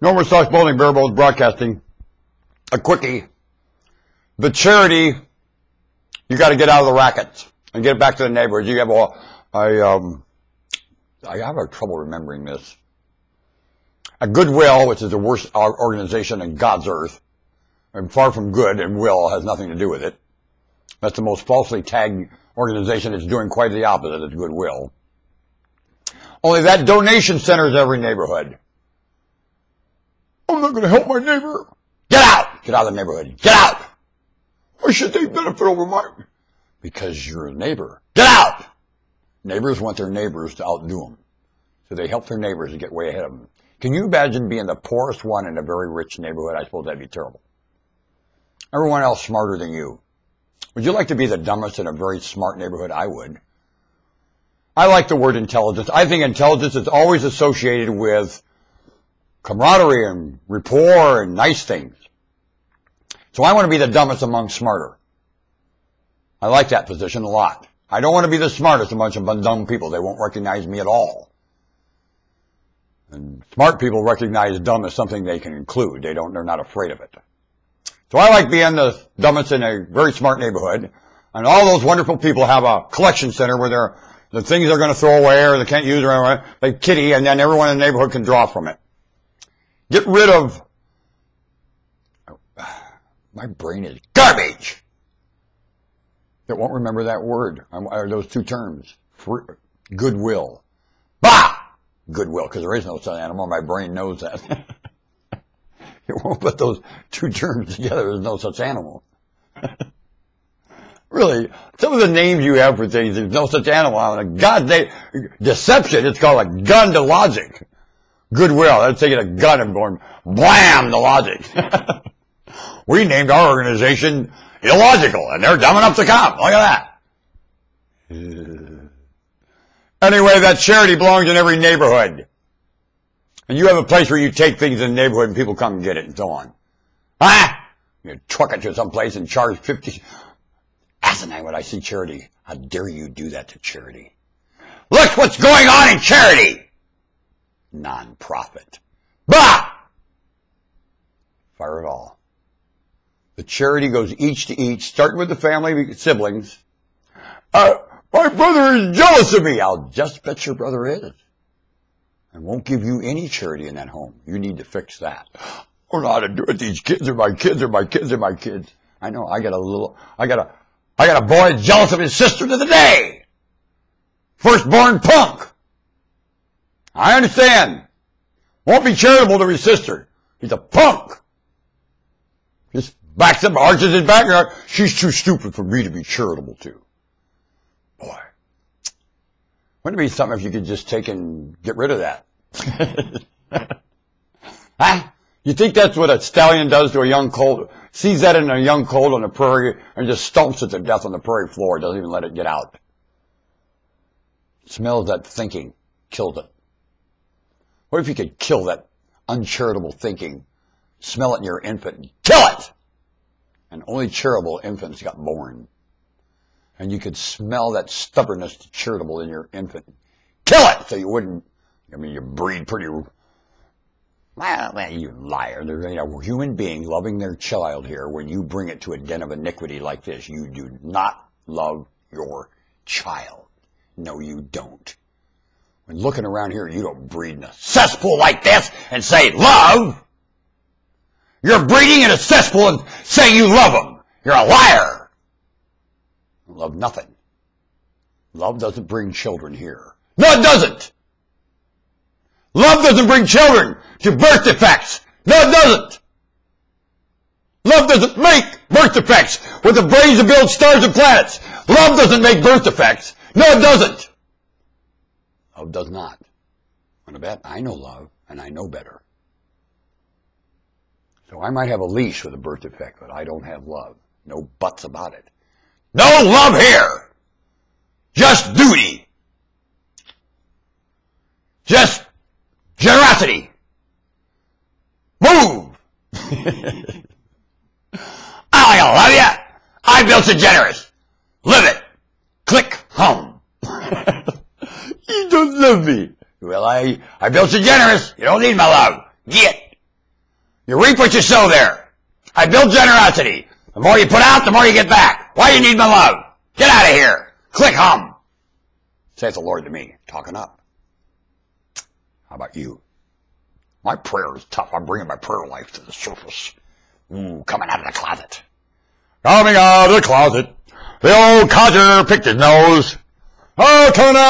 Norman Stocks Bowling, Bear Bowls Broadcasting. A quickie. The charity, you got to get out of the rackets and get back to the neighborhoods. You have I have trouble remembering this. A Goodwill, which is the worst organization in God's earth, and far from good, and will has nothing to do with it. That's the most falsely tagged organization. It's doing quite the opposite. It's Goodwill. Only that donation centers every neighborhood. I'm not going to help my neighbor. Get out! Get out of the neighborhood. Get out! Why should they benefit over my... Because you're a neighbor. Get out! Neighbors want their neighbors to outdo them. So they help their neighbors to get way ahead of them. Can you imagine being the poorest one in a very rich neighborhood? I suppose that'd be terrible. Everyone else smarter than you. Would you like to be the dumbest in a very smart neighborhood? I would. I like the word intelligence. I think intelligence is always associated with camaraderie and rapport and nice things. So I want to be the dumbest among smarter. I like that position a lot. I don't want to be the smartest among a bunch of dumb people. They won't recognize me at all. And smart people recognize dumb as something they can include. They're not afraid of it. So I like being the dumbest in a very smart neighborhood. And all those wonderful people have a collection center where the things they're going to throw away or they can't use or whatever, they kitty, and then everyone in the neighborhood can draw from it. Get rid of... My brain is garbage. It won't remember that word, or those two terms. Goodwill. Bah! Goodwill, because there is no such animal. My brain knows that. It won't put those two terms together. There's no such animal. Really, some of the names you have for things, there's no such animal. Deception, it's called a gun to logic. Goodwill, that's taking a gun and going blam to logic. We named our organization Illogical, and they're dumb enough to come. Look at that. Anyway, that charity belongs in every neighborhood. And you have a place where you take things in the neighborhood and people come and get it and so on. You truck it to someplace and charge 50. Asinine when I see charity. How dare you do that to charity? Look what's going on in charity! Non-profit. Bah! Fire it all. The charity goes each to each, starting with the family siblings. My brother is jealous of me. I'll just bet your brother is. And won't give you any charity in that home. You need to fix that. I don't know how to do it. These kids are my kids, are my kids, are my kids. I know, I got a boy jealous of his sister to the day. Firstborn punk. I understand. Won't be charitable to his sister. He's a punk. Just backs up, arches his back. She's too stupid for me to be charitable to. Boy. Wouldn't it be something if you could just take and get rid of that? Huh? You think that's what a stallion does to a young colt? Sees that in a young colt on the prairie and just stomps it to death on the prairie floor. Doesn't even let it get out. Smells that thinking. Kills it. What if you could kill that uncharitable thinking? Smell it in your infant. Kill it! And only charitable infants got born. And you could smell that stubbornness to charitable in your infant. Kill it! So you wouldn't, you breed pretty... Well, you liar. There's a human being loving their child here. When you bring it to a den of iniquity like this, you do not love your child. No, you don't. When looking around here, you don't breed in a cesspool like this and say, love! You're breeding in a cesspool and saying you love them. You're a liar. Love nothing. Love doesn't bring children here. No, it doesn't. Love doesn't bring children to birth defects. No, it doesn't. Love doesn't make birth defects with the brains to build stars and planets. Love doesn't make birth defects. No, it doesn't. Love does not. Want to bet? I know love, and I know better. So I might have a leash with a birth defect, but I don't have love. No buts about it. No love here. Just duty. Just generosity. Move. I love you. I built you generous. Live it. Click home. You don't love me. Well, I built you generous. You don't need my love. Get. You reap what you sow there. I build generosity. The more you put out, the more you get back. Why do you need my love? Get out of here. Click hum. Saith the Lord to me, talking up. How about you? My prayer is tough. I'm bringing my prayer life to the surface. Ooh, coming out of the closet. Coming out of the closet. The old codger picked his nose. Oh, coming out.